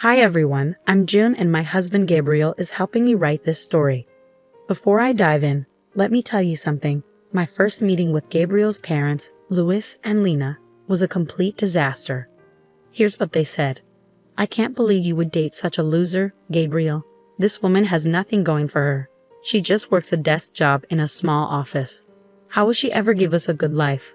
Hi everyone, I'm June and my husband Gabriel is helping me write this story. Before I dive in, let me tell you something. My first meeting with Gabriel's parents, Louis and Lena, was a complete disaster. Here's what they said. "I can't believe you would date such a loser, Gabriel. This woman has nothing going for her. She just works a desk job in a small office. How will she ever give us a good life?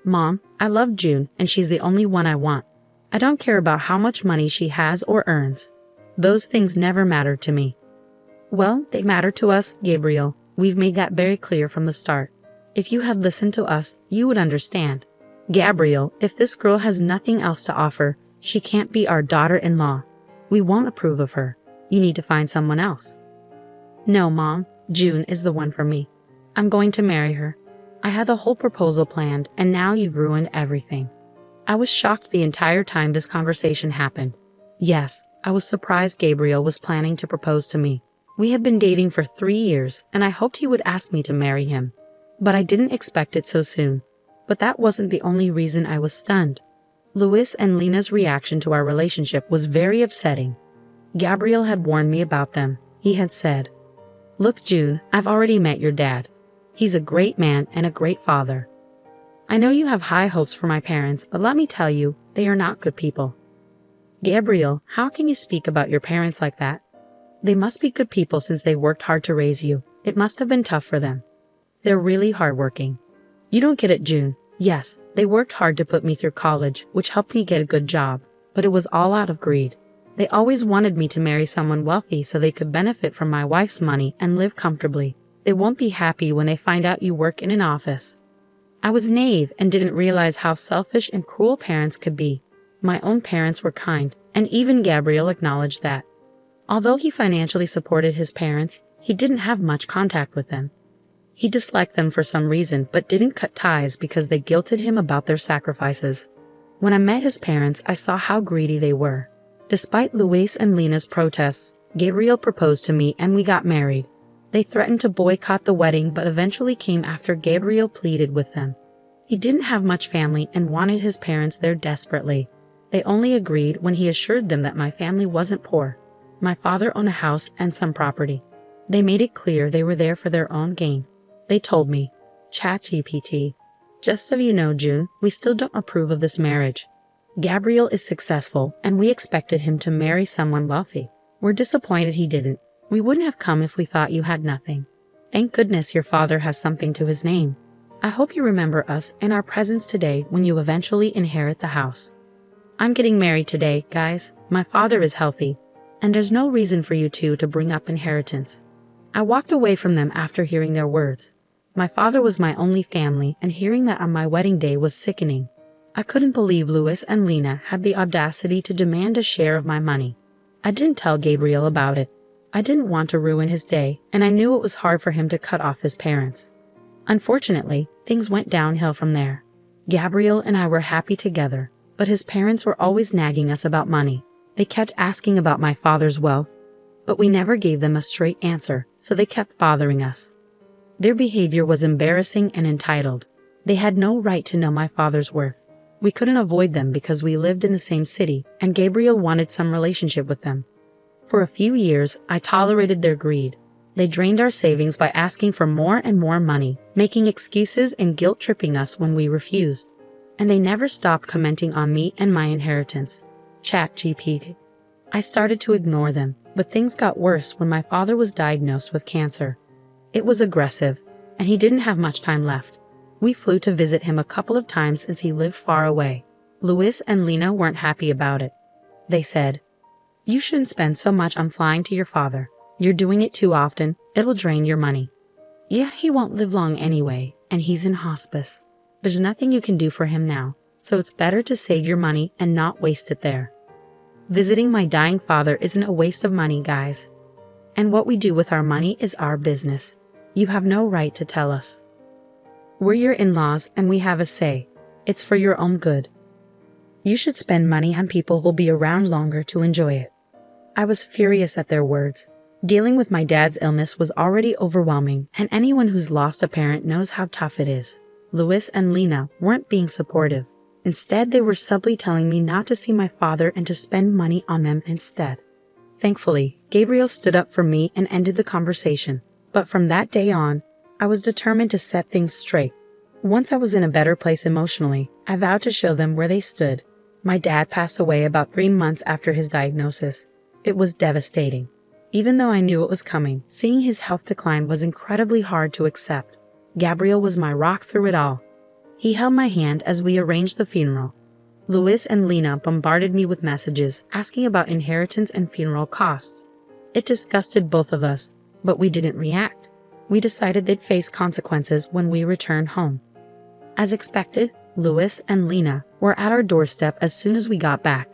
Mom, I love June and she's the only one I want. I don't care about how much money she has or earns. Those things never matter to me." Well, they matter to us, Gabriel. We've made that very clear from the start. If you had listened to us, you would understand. Gabriel, if this girl has nothing else to offer, she can't be our daughter-in-law. We won't approve of her. You need to find someone else. No, Mom, June is the one for me. I'm going to marry her. I had the whole proposal planned, and now you've ruined everything. I was shocked the entire time this conversation happened. Yes, I was surprised Gabriel was planning to propose to me. We had been dating for 3 years, and I hoped he would ask me to marry him. But I didn't expect it so soon. But that wasn't the only reason I was stunned. Louis and Lena's reaction to our relationship was very upsetting. Gabriel had warned me about them. He had said, "Look, June, I've already met your dad. He's a great man and a great father. I know you have high hopes for my parents, but let me tell you, they are not good people." Gabriel, how can you speak about your parents like that? They must be good people since they worked hard to raise you. It must have been tough for them. They're really hardworking. You don't get it, June. Yes, they worked hard to put me through college, which helped me get a good job, but it was all out of greed. They always wanted me to marry someone wealthy so they could benefit from my wife's money and live comfortably. They won't be happy when they find out you work in an office. I was naive and didn't realize how selfish and cruel parents could be. My own parents were kind, and even Gabriel acknowledged that. Although he financially supported his parents, he didn't have much contact with them. He disliked them for some reason but didn't cut ties because they guilted him about their sacrifices. When I met his parents, I saw how greedy they were. Despite Louis and Lena's protests, Gabriel proposed to me and we got married. They threatened to boycott the wedding but eventually came after Gabriel pleaded with them. He didn't have much family and wanted his parents there desperately. They only agreed when he assured them that my family wasn't poor. My father owned a house and some property. They made it clear they were there for their own gain. They told me, ChatGPT, "Just so you know, June, we still don't approve of this marriage. Gabriel is successful and we expected him to marry someone wealthy. We're disappointed he didn't. We wouldn't have come if we thought you had nothing. Thank goodness your father has something to his name. I hope you remember us and our presence today when you eventually inherit the house. I'm getting married today, guys. My father is healthy, and there's no reason for you two to bring up inheritance." I walked away from them after hearing their words. My father was my only family, and hearing that on my wedding day was sickening. I couldn't believe Louis and Lena had the audacity to demand a share of my money. I didn't tell Gabriel about it. I didn't want to ruin his day, and I knew it was hard for him to cut off his parents. Unfortunately, things went downhill from there. Gabriel and I were happy together, but his parents were always nagging us about money. They kept asking about my father's wealth, but we never gave them a straight answer, so they kept bothering us. Their behavior was embarrassing and entitled. They had no right to know my father's worth. We couldn't avoid them because we lived in the same city, and Gabriel wanted some relationship with them. For a few years, I tolerated their greed. They drained our savings by asking for more and more money, making excuses and guilt-tripping us when we refused. And they never stopped commenting on me and my inheritance. ChatGPT. I started to ignore them, but things got worse when my father was diagnosed with cancer. It was aggressive, and he didn't have much time left. We flew to visit him a couple of times since he lived far away. Louis and Lena weren't happy about it. They said, "You shouldn't spend so much on flying to your father. You're doing it too often. It'll drain your money. Yeah, he won't live long anyway, and he's in hospice. There's nothing you can do for him now, so it's better to save your money and not waste it there." Visiting my dying father isn't a waste of money, guys. And what we do with our money is our business. You have no right to tell us. We're your in-laws and we have a say. It's for your own good. You should spend money on people who'll be around longer to enjoy it. I was furious at their words. Dealing with my dad's illness was already overwhelming, and anyone who's lost a parent knows how tough it is. Louis and Lena weren't being supportive. Instead, they were subtly telling me not to see my father and to spend money on them instead. Thankfully, Gabriel stood up for me and ended the conversation. But from that day on, I was determined to set things straight. Once I was in a better place emotionally, I vowed to show them where they stood. My dad passed away about 3 months after his diagnosis. It was devastating. Even though I knew it was coming, seeing his health decline was incredibly hard to accept. Gabriel was my rock through it all. He held my hand as we arranged the funeral. Louis and Lena bombarded me with messages asking about inheritance and funeral costs. It disgusted both of us, but we didn't react. We decided they'd face consequences when we returned home. As expected, Louis and Lena were at our doorstep as soon as we got back.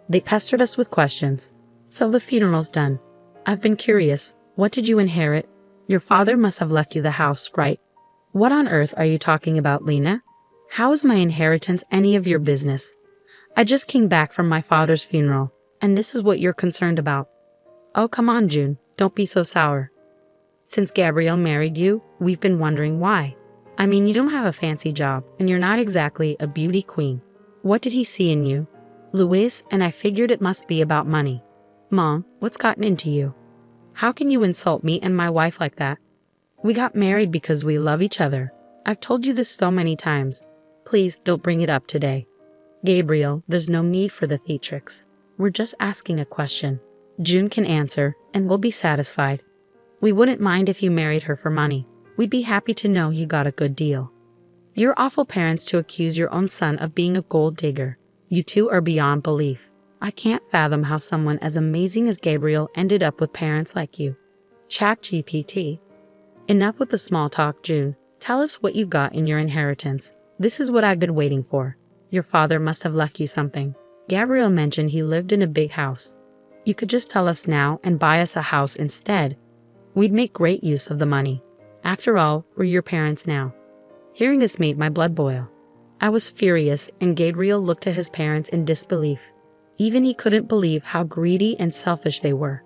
They pestered us with questions. So the funeral's done. I've been curious, what did you inherit? Your father must have left you the house, right? What on earth are you talking about, Lena? How is my inheritance any of your business? I just came back from my father's funeral, and this is what you're concerned about. Oh, come on, June, don't be so sour. Since Gabriel married you, we've been wondering why. I mean, you don't have a fancy job, and you're not exactly a beauty queen. What did he see in you? Louis, and I figured it must be about money. Mom, what's gotten into you? How can you insult me and my wife like that? We got married because we love each other. I've told you this so many times. Please don't bring it up today. Gabriel, there's no need for the theatrics. We're just asking a question. June can answer, and we'll be satisfied. We wouldn't mind if you married her for money. We'd be happy to know you got a good deal. You're awful parents to accuse your own son of being a gold digger. You two are beyond belief. I can't fathom how someone as amazing as Gabriel ended up with parents like you. ChatGPT. Enough with the small talk, June. Tell us what you got in your inheritance. This is what I've been waiting for. Your father must have left you something. Gabriel mentioned he lived in a big house. You could just tell us now and buy us a house instead. We'd make great use of the money. After all, we're your parents now. Hearing this made my blood boil. I was furious, and Gabriel looked at his parents in disbelief. Even he couldn't believe how greedy and selfish they were.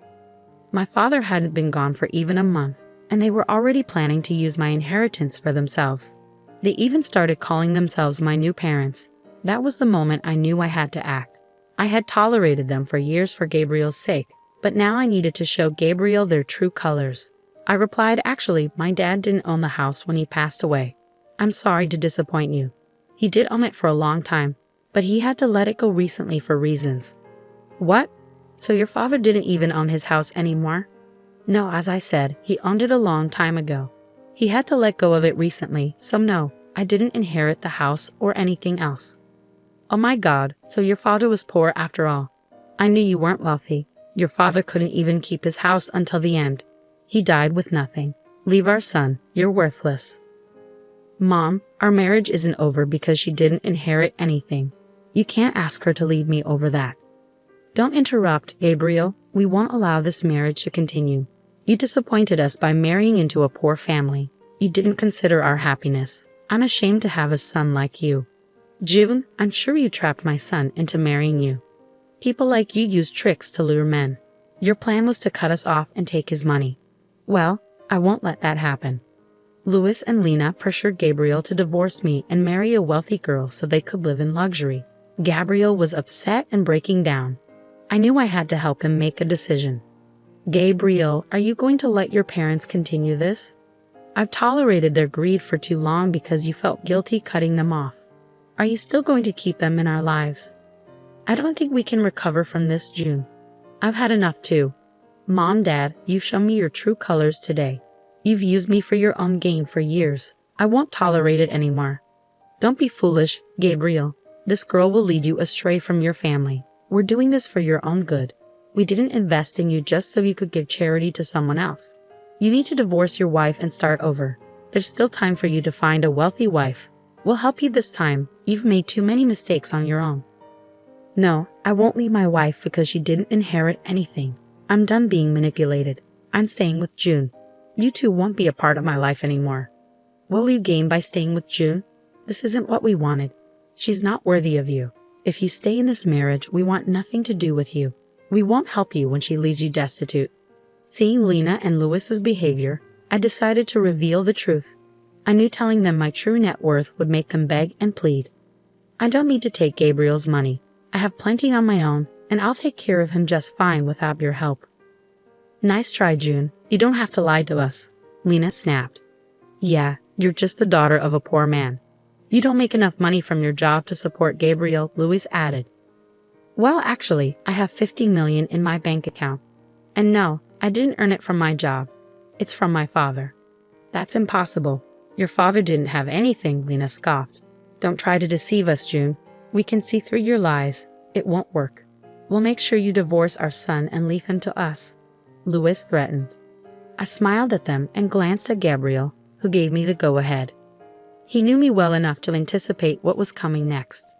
My father hadn't been gone for even a month, and they were already planning to use my inheritance for themselves. They even started calling themselves my new parents. That was the moment I knew I had to act. I had tolerated them for years for Gabriel's sake, but now I needed to show Gabriel their true colors. I replied, actually, my dad didn't own the house when he passed away. I'm sorry to disappoint you. He did own it for a long time, but he had to let it go recently for reasons. What? So your father didn't even own his house anymore? No, as I said, he owned it a long time ago. He had to let go of it recently, so no, I didn't inherit the house or anything else. Oh my God, so your father was poor after all. I knew you weren't wealthy. Your father couldn't even keep his house until the end. He died with nothing. Leave our son, you're worthless. Mom, our marriage isn't over because she didn't inherit anything. You can't ask her to leave me over that. Don't interrupt, Gabriel. We won't allow this marriage to continue. You disappointed us by marrying into a poor family. You didn't consider our happiness. I'm ashamed to have a son like you. June, I'm sure you trapped my son into marrying you. People like you use tricks to lure men. Your plan was to cut us off and take his money. Well, I won't let that happen. Louis and Lena pressured Gabriel to divorce me and marry a wealthy girl so they could live in luxury. Gabriel was upset and breaking down. I knew I had to help him make a decision. Gabriel, are you going to let your parents continue this? I've tolerated their greed for too long because you felt guilty cutting them off. Are you still going to keep them in our lives? I don't think we can recover from this, June. I've had enough too. Mom, Dad, you've shown me your true colors today. You've used me for your own gain for years. I won't tolerate it anymore. Don't be foolish, Gabriel. This girl will lead you astray from your family. We're doing this for your own good. We didn't invest in you just so you could give charity to someone else. You need to divorce your wife and start over. There's still time for you to find a wealthy wife. We'll help you this time. You've made too many mistakes on your own. No, I won't leave my wife because she didn't inherit anything. I'm done being manipulated. I'm staying with June. You two won't be a part of my life anymore. What will you gain by staying with June? This isn't what we wanted. She's not worthy of you. If you stay in this marriage, we want nothing to do with you. We won't help you when she leaves you destitute. Seeing Lena and Louis's behavior, I decided to reveal the truth. I knew telling them my true net worth would make them beg and plead. I don't need to take Gabriel's money. I have plenty on my own, and I'll take care of him just fine without your help. Nice try, June. You don't have to lie to us, Lena snapped. Yeah, you're just the daughter of a poor man. You don't make enough money from your job to support Gabriel, Louis added. Well, actually, I have $50 million in my bank account. And no, I didn't earn it from my job. It's from my father. That's impossible. Your father didn't have anything, Lena scoffed. Don't try to deceive us, June. We can see through your lies. It won't work. We'll make sure you divorce our son and leave him to us, Louis threatened. I smiled at them and glanced at Gabriel, who gave me the go-ahead. He knew me well enough to anticipate what was coming next.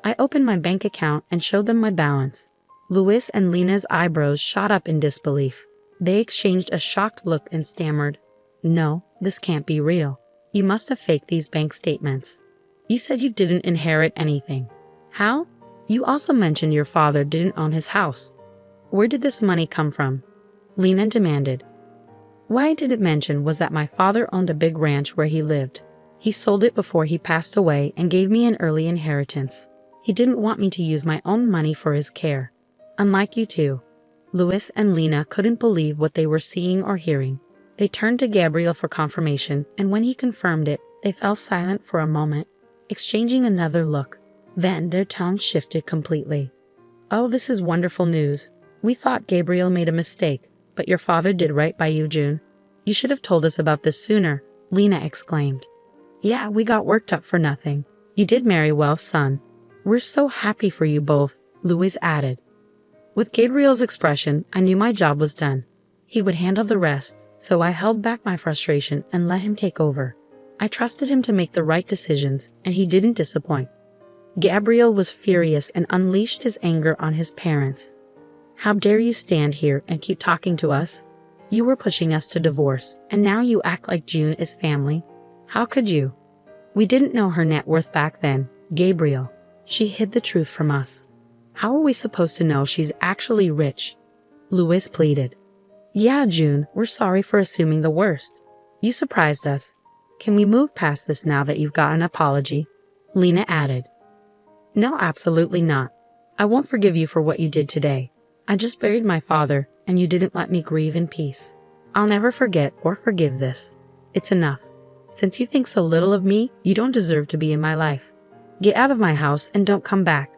I opened my bank account and showed them my balance. Louis and Lena's eyebrows shot up in disbelief. They exchanged a shocked look and stammered, "No, this can't be real. You must have faked these bank statements. You said you didn't inherit anything. How? You also mentioned your father didn't own his house. Where did this money come from?" Lena demanded. What I didn't mention was that my father owned a big ranch where he lived. He sold it before he passed away and gave me an early inheritance. He didn't want me to use my own money for his care. Unlike you two. Louis and Lena couldn't believe what they were seeing or hearing. They turned to Gabriel for confirmation, and when he confirmed it, they fell silent for a moment, exchanging another look. Then their tone shifted completely. "Oh, this is wonderful news. We thought Gabriel made a mistake, but your father did right by you, June. You should have told us about this sooner," Lena exclaimed. "Yeah, we got worked up for nothing. You did marry well, son. We're so happy for you both," Louis added. With Gabriel's expression, I knew my job was done. He would handle the rest, so I held back my frustration and let him take over. I trusted him to make the right decisions, and he didn't disappoint. Gabriel was furious and unleashed his anger on his parents. "How dare you stand here and keep talking to us? You were pushing us to divorce, and now you act like June is family. How could you? We didn't know her net worth back then, Gabriel. She hid the truth from us. How are we supposed to know she's actually rich?" Louis pleaded. "Yeah, June, we're sorry for assuming the worst. You surprised us. Can we move past this now that you've got an apology?" Lena added. "No, absolutely not. I won't forgive you for what you did today. I just buried my father, and you didn't let me grieve in peace. I'll never forget or forgive this. It's enough. Since you think so little of me, you don't deserve to be in my life. Get out of my house and don't come back.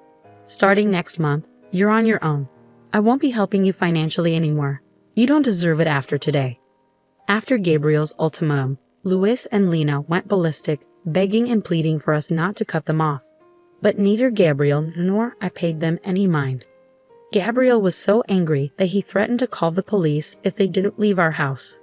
Starting next month, you're on your own. I won't be helping you financially anymore. You don't deserve it after today." After Gabriel's ultimatum, Louis and Lena went ballistic, begging and pleading for us not to cut them off. But neither Gabriel nor I paid them any mind. Gabriel was so angry that he threatened to call the police if they didn't leave our house.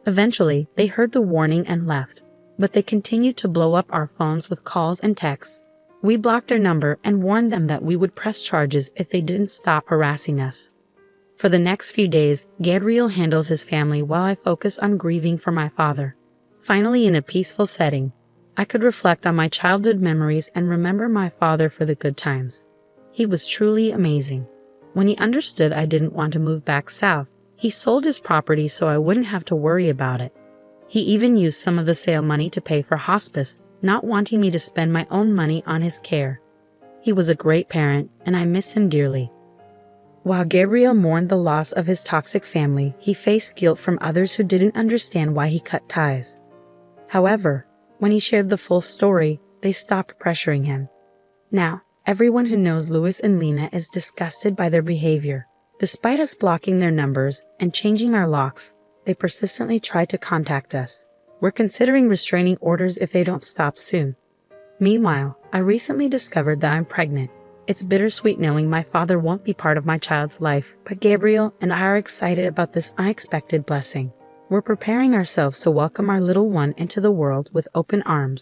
Eventually, they heard the warning and left, but they continued to blow up our phones with calls and texts. We blocked their number and warned them that we would press charges if they didn't stop harassing us. For the next few days, Gabriel handled his family while I focused on grieving for my father. Finally, in a peaceful setting, I could reflect on my childhood memories and remember my father for the good times. He was truly amazing. When he understood I didn't want to move back south, he sold his property so I wouldn't have to worry about it. He even used some of the sale money to pay for hospice, not wanting me to spend my own money on his care. He was a great parent, and I miss him dearly. While Gabriel mourned the loss of his toxic family, he faced guilt from others who didn't understand why he cut ties. However, when he shared the full story, they stopped pressuring him. Now, everyone who knows Louis and Lena is disgusted by their behavior. Despite us blocking their numbers and changing our locks, they persistently try to contact us. We're considering restraining orders if they don't stop soon. Meanwhile, I recently discovered that I'm pregnant. It's bittersweet knowing my father won't be part of my child's life, but Gabriel and I are excited about this unexpected blessing. We're preparing ourselves to welcome our little one into the world with open arms.